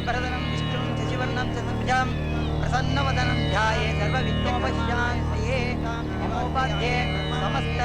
शुक्लाम्बरधरं विष्णुं शशिवर्णं चतुर्भुजं प्रसन्नवदनं ध्याये सर्वविघ्नोपशान्तये नमोपाध्ये समस्त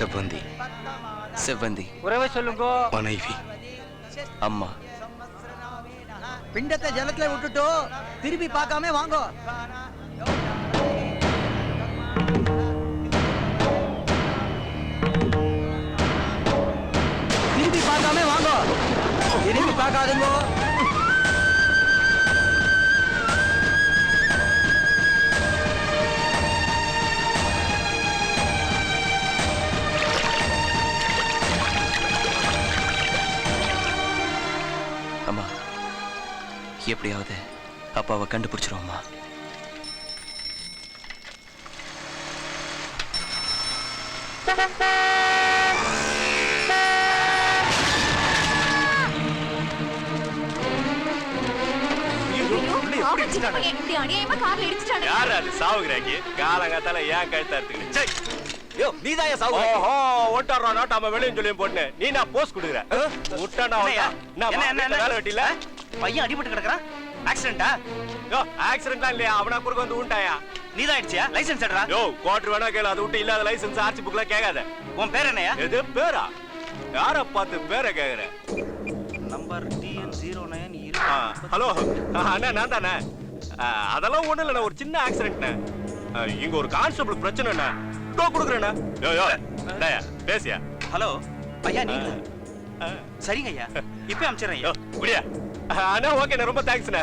செவ்வந்தி. செவ்வந்தி. உறவை சொல்லுங்க. மனைவி. அம்மா. பிண்டத்தை ஜலத்துல விட்டுட்டு திருப்பி பார்க்காம வாங்கோ. திருப்பி பார்க்காம வாங்கோ. திருப்பி பார்க்காதுங்க. எப்படியாவது அப்பாவை கண்டுபிடிச்சிருவோம்மா. யாரு அது சாவுகிறாங்க? காலங்காத்தால ஏன் கழுத்தா எடுத்துக்கிட்டு நீதான் சாவு. ஓஹோ ஒட்டாரா நாட்டாம வெளியும் சொல்லி போட்டு நீ நான் போஸ்ட் கொடுக்குற விட்டானா வேலை வெட்டில பையன் அடிபட்டு கிடக்குறான். ஆக்சிடென்ட்டா? யோ ஆக்சிடென்ட்லாம் இல்லையா? அவனா குறுக்க வந்து உண்டாயா? நீதான் ஆயிடுச்சியா? லைசென்ஸ் எடுறா. யோ குவார்டர் வேணா கேளு, அது விட்டு இல்லாத லைசென்ஸ் ஆர்சி புக்ல கேட்காத. உன் பேர் என்னையா? எது பேரா? யார பார்த்து பேரை கேக்குற? Number TN09. ஹலோ அண்ணா நான் தானே. அதெல்லாம் ஒண்ணு இல்ல, ஒரு சின்ன ஆக்சிடென்ட்ண்ணே. இங்க ஒரு கான்ஸ்டபிள் பிரச்சனைண்ணே. டோ குடுக்குறேண்ணே. யோ யோ டேய் பேசியா? ஹலோ ஐயா நீங்க? சரிங்க ஐயா, இப்ப அனுப்பிச்சிடுறேன். யோ குடியா. அண்ணா ஓகே, ரொம்ப தேங்க்ஸ்ண்ணே.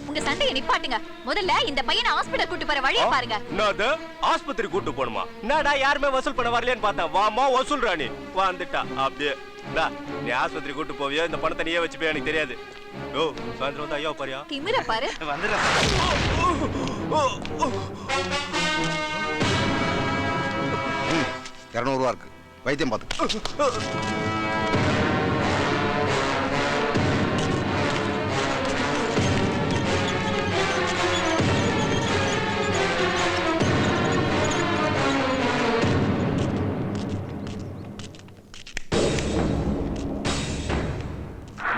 உங்க சண்டையை நிப்பாட்டுங்க. முதல்ல இந்த பையனை ஹாஸ்பிடல் கூட்டி போற வழியை பாருங்க. என்னது ஆஸ்பத்திரி கூட்டி போணுமா? என்னடா யாருமே வசூல் பண்ண வரலையான்னு பார்த்தேன். வாமா வசூல் ராணி வந்துட்டா. அப்படியே நீ ஆஸ்பத்திரி கூட்டு போவியோ இந்த பணத்தை நீயே வச்சுப்பே எனக்கு தெரியாது. ஓ சாயந்தரம் வந்து ஐயா பாரியா திமிர பாரு. வந்துடுறேன். 200 ரூபா இருக்கு, வைத்தியம் பார்த்து.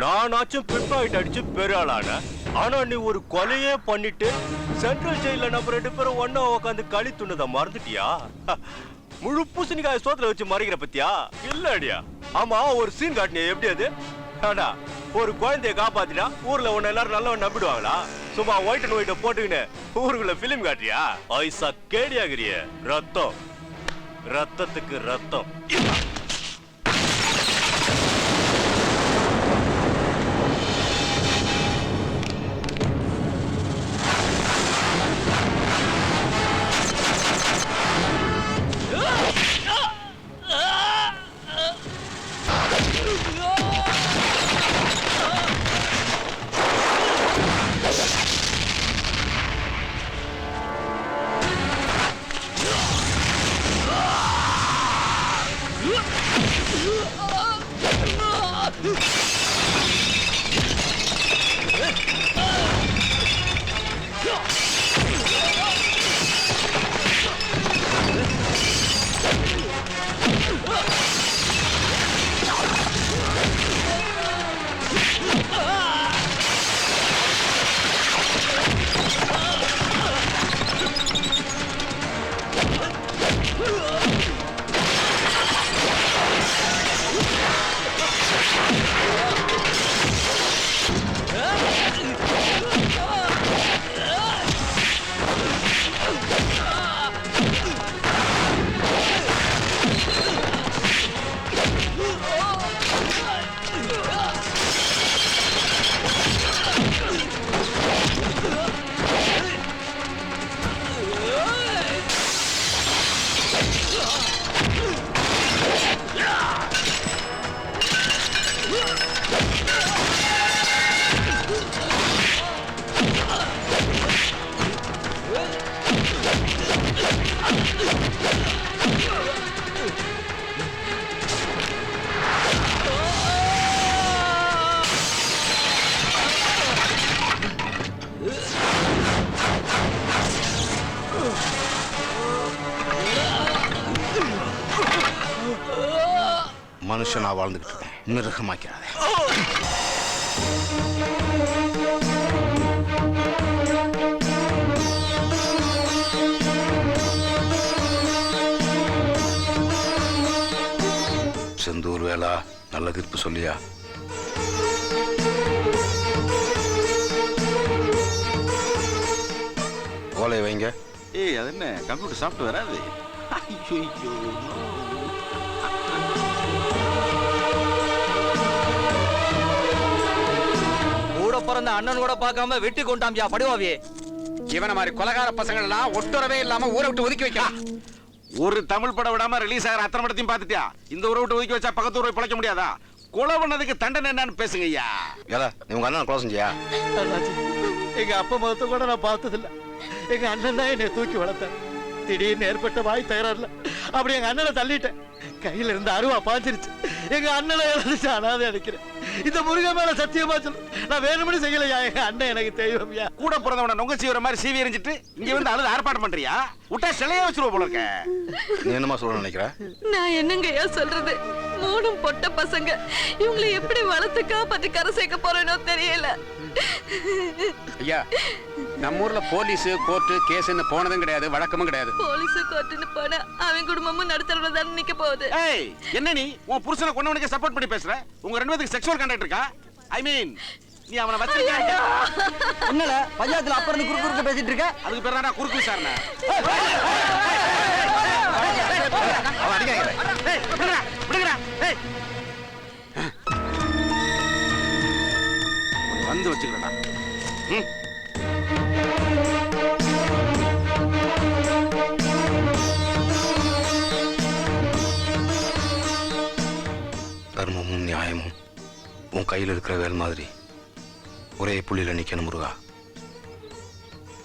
நானாச்சும் பிட்பாக்கெட் அடிச்சு பெரியாளான, ஆனா நீ ஒரு கொலையே பண்ணிட்டு சென்ட்ரல் ஜெயில நம்ம 2 பேரும் ஒன்னா உட்காந்து களி துண்ணதை மறந்துட்டியா? முழு பூசணிக்காய சோத்துல வச்சு மறைக்கிற பத்தியா? இல்ல அடியா. ஆமா ஒரு சீன் காட்டினியா? எப்படி அது? ஆடா ஒரு குழந்தைய காப்பாத்திட்டா ஊர்ல உன்ன எல்லாரும் நல்லவன் நம்பிடுவாங்களா? சும்மா ஒயிட் அண்ட் ஒயிட்ட போட்டுக்கின்னு ஊருக்குள்ள பிலிம் காட்டுறியா? ஐசா கேடியாகிறிய. ரத்தம் ரத்தத்துக்கு ரத்தம். மனுஷனா வாழ்ந்துகிட்டு இருக்கேன், மிருகமாக்கிறாதே. செந்தூர் வேளா, நல்ல தீர்ப்பு சொல்லியா? ஓலை வைங்க. ஏய், அது என்ன கம்ப்யூட்டர் சாப்பிட்டு வராது? ஐயோ, கூட பிறந்த அண்ணன் கூட பார்க்காம வெட்டி கொண்டாம்பியா படுவாவே. இவன மாதிரி கொலகார பசங்கள் எல்லாம் ஒட்டுறவே இல்லாம ஊரை விட்டு ஒதுக்கி வைக்கலாம். ஒரு தமிழ் படம் விடாம ரிலீஸ் ஆகிற அத்தனை படத்தையும் பார்த்துட்டியா? இந்த ஊரை விட்டு ஒதுக்கி வச்சா பக்கத்து ஊரை பிழைக்க முடியாதா? கொலை பண்ணதுக்கு தண்டனை என்னன்னு பேசுங்க ஐயா. ஏலா, நீ உங்க அண்ணன் கொலை செஞ்சியா? எங்க அப்பா முகத்தை கூட நான் பார்த்ததில்ல. எங்க அண்ணன் தான் என்னை தூக்கி வளர்த்தேன். திடீர்னு ஏற்பட்ட வாய் தகராறுல அப்படி எங்க அண்ணனை தள்ளிட்டேன். கையில இருந்து அருவா பாஞ்சிருச்சு. எங்க அண்ணனை இழந்துச்சு, அனாதை அடிக்கிறேன். இந்த முருகன் மேல சத்தியமா சொல்லு, நான் வேணும்னு செய்யலையா. எங்க அண்ணன் எனக்கு தெய்வம்யா. கூட பிறந்தவன நொங்க சீவர மாதிரி சீவி எறிஞ்சிட்டு இங்க வந்து அழுது ஆர்ப்பாட்டம் பண்றியா? விட்டா சிலையா வச்சிருவ போல இருக்க. நீ என்னமா சொல்ல நினைக்கிற? நான் என்னங்கய்யா சொல்றது? 3 பொட்ட பசங்க, இவங்களை எப்படி வளர்த்து காப்பாத்தி கரை சேர்க்க போறேனோ தெரியல. ஐயா, நம்ம ஊர்ல போலீஸ் கோர்ட்டு கேஸ்ன்னு போனதும் கிடையாது, வழக்கமும் கிடையாது. போலீஸ் கோர்ட்டுன்னு போனா அவன் குடும்பமும் நடுத்தரவுல தான் நிக்க போகுது. ஏய், என்ன நீ உன் புருஷனை கொன்னவனுக்கு சப்போர்ட் பண்ணி பேசுற? உங்க ரெண்டு பேருக்கு செக்சுவல் கான்டாக்ட் இருக்கா? ஐ மீன், நீ அவனை வச்சிருக்க. என்னல பஞ்சாயத்துல அப்புறம் இருந்து குறுக்கு பேசிட்டு இருக்க? அதுக்கு பேர் தான் குறுக்கு விசாரணை. அவன் அடிக்காங்க. ஏய், விடுடா, விடுடா. ஏய், வந்து வச்சுக்கிறடா. தர்மமும் நியாயமும் உன் கையில் இருக்கிற வேல் மாதிரி ஒரே புள்ளியில நிக்கணும் முருகா.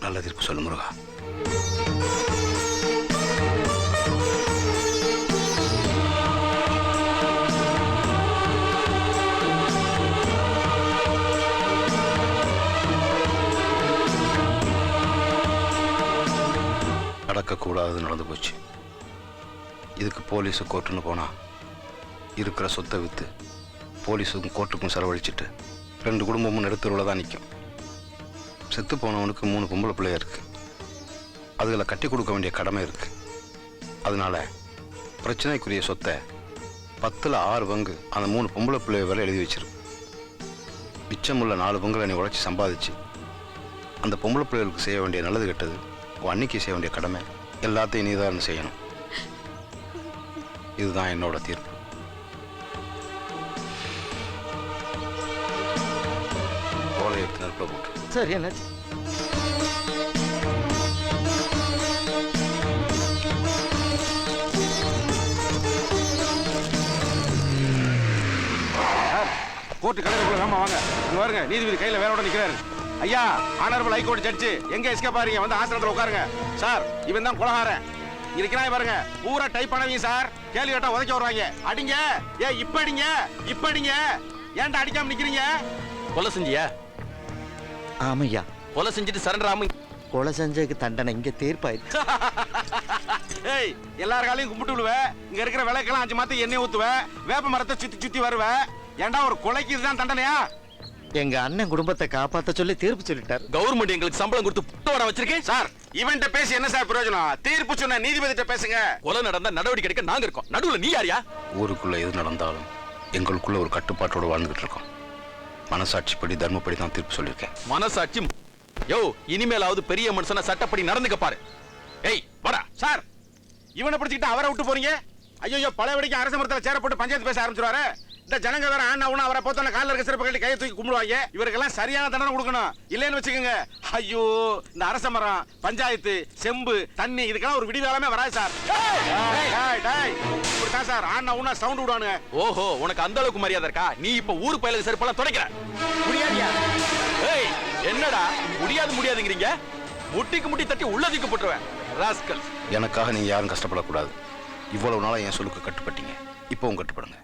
நல்ல தீர்ப்பு சொல்லு முருகா. நடக்கக்கூடாது நடந்து போச்சு. இதுக்கு போலீஸு கோர்ட்டுன்னு போனா இருக்கிற சொத்தை விற்று போலீஸுக்கும் கோர்ட்டுக்கும் செலவழிச்சிட்டு 2 குடும்பமும் நடுத்தருவில் தான் நிற்கும். செத்து போனவனுக்கு 3 பொம்பளை பிள்ளையா இருக்கு. அதுகளை கட்டி கொடுக்க வேண்டிய கடமை இருக்கு. அதனால பிரச்சனைக்குரிய சொத்தை 10ல் 6 பங்கு அந்த 3 பொம்பளை பிள்ளைய வரை எழுதி வச்சிருக்கு. மிச்சமுள்ள 4 பங்குகளை நீ உழைச்சி சம்பாதிச்சு அந்த பொம்பளை பிள்ளைகளுக்கு செய்ய வேண்டிய நல்லது கெட்டது, அன்னைக்கு செய்ய வேண்டிய கடமை எல்லாத்தையும் நீதான் செய்யணும். இதுதான் என்னோட தீர்ப்பு. ஓலை எடுத்து நெருப்ப போட்டு. சரி என்னாச்சு? கோர்ட்டு கடைக்குள்ள வேமா வாங்க. இங்க பாருங்க, நீதிபதி கையில வேரோட நிக்கிறாரு. ஐயா, ஆனரபிள் ஹைகோர்ட் ஜட்ஜ் எங்க எஸ்கேப் ஆறீங்க? வந்து ஆசனத்துல உட்காருங்க. சார், இவன் தான் கொலகாரன். இருக்கிறாங்க பாருங்க, பூரா டைப் பண்ணவீங்க சார். கேள்வி கேட்டா உதைக்க வருவாங்க. அடிங்க. ஏ, இப்ப அடிங்க, இப்ப அடிங்க. ஏன்டா அடிக்காம நிக்கிறீங்க? கொலை செஞ்சியா? ஆமையா, கொலை செஞ்சுட்டு சரண்டர் ஆமா. கொலை செஞ்சதுக்கு தண்டனை இங்க தீர்ப்பாயிடுச்சு. ஏய், எல்லார் காலையும் கும்பிட்டு விடுவேன். இங்க இருக்கிற விளக்கெல்லாம் 5 மாத்தி எண்ணெய் ஊத்துவேன். வேப்ப மரத்தை சுத்தி சுத்தி வருவேன். ஏன்டா ஒரு கொலைக்கு இதுதான் தண்டனையா? எங்க அண்ணன் குடும்பத்தை காப்பாத்த சொல்லி தீர்ப்பு சொல்லிட்டார். கவர்மெண்ட் எங்களுக்கு சம்பளம் கொடுத்து புட்டு வர வச்சிருக்கேன். சார், இவன்ட்ட பேசி என்ன சார் பிரயோஜனம்? தீர்ப்பு சொன்ன நீதிபதிட்ட பேசுங்க. கொலை நடந்தா நடவடிக்கை எடுக்க நாங்க இருக்கோம். நடுவுல நீ யாரியா? ஊருக்குள்ள எது நடந்தாலும் எங்களுக்குள்ள ஒரு கட்டுப்பாட்டோட வாழ்ந்துகிட்டு இருக்கோம். மனசாட்சிப்படி தர்மப்படி தான் தீர்ப்பு சொல்லியிருக்கேன். மனசாட்சி யோ, இனிமேலாவது பெரிய மனுஷனா சட்டப்படி நடந்துக்க பாரு. ஏய், வாடா. சார், இவனை பிடிச்சிக்கிட்டு அவரை விட்டு போறீங்க. ஐயோ, பழைய வரைக்கும் அரச மரத்தில் சேர போட்டு பஞ்சாயத்து பேச ஆரம்பிச்சிருவாரு. இந்த ஜனங்க வேற ஆனா அவரை போத்தோன்னு காலில் இருக்க சிறப்பு கட்டி கையை தூக்கி கும்பிடுவாங்க. இவருக்கெல்லாம் சரியான தண்டனை கொடுக்கணும். இல்லைன்னு வச்சுக்கோங்க, ஐயோ, இந்த அரச மரம், பஞ்சாயத்து, செம்பு, தண்ணி இதுக்கெல்லாம் ஒரு விடிவாலமே வராது சார். இப்படித்தான் சார் ஆனா உன்னா சவுண்ட் விடுவானுங்க. ஓஹோ, உனக்கு அந்த அளவுக்கு மரியாதை இருக்கா? நீ இப்ப ஊர் பயலுக்கு செருப்பெல்லாம் துடைக்கிற முடியாதியா? ஏய், என்னடா முடியாதுங்கிறீங்க? முட்டிக்கு முட்டி தட்டி உள்ளதுக்கு போட்டுருவேன் ராஸ்கல். எனக்காக நீங்க யாரும் கஷ்டப்படக்கூடாது. இவ்வளவு நாளா என் சொல்லுக்கு கட்டுப்பட்டீங்க. இப்பவும் கட்டுப்படுங்க.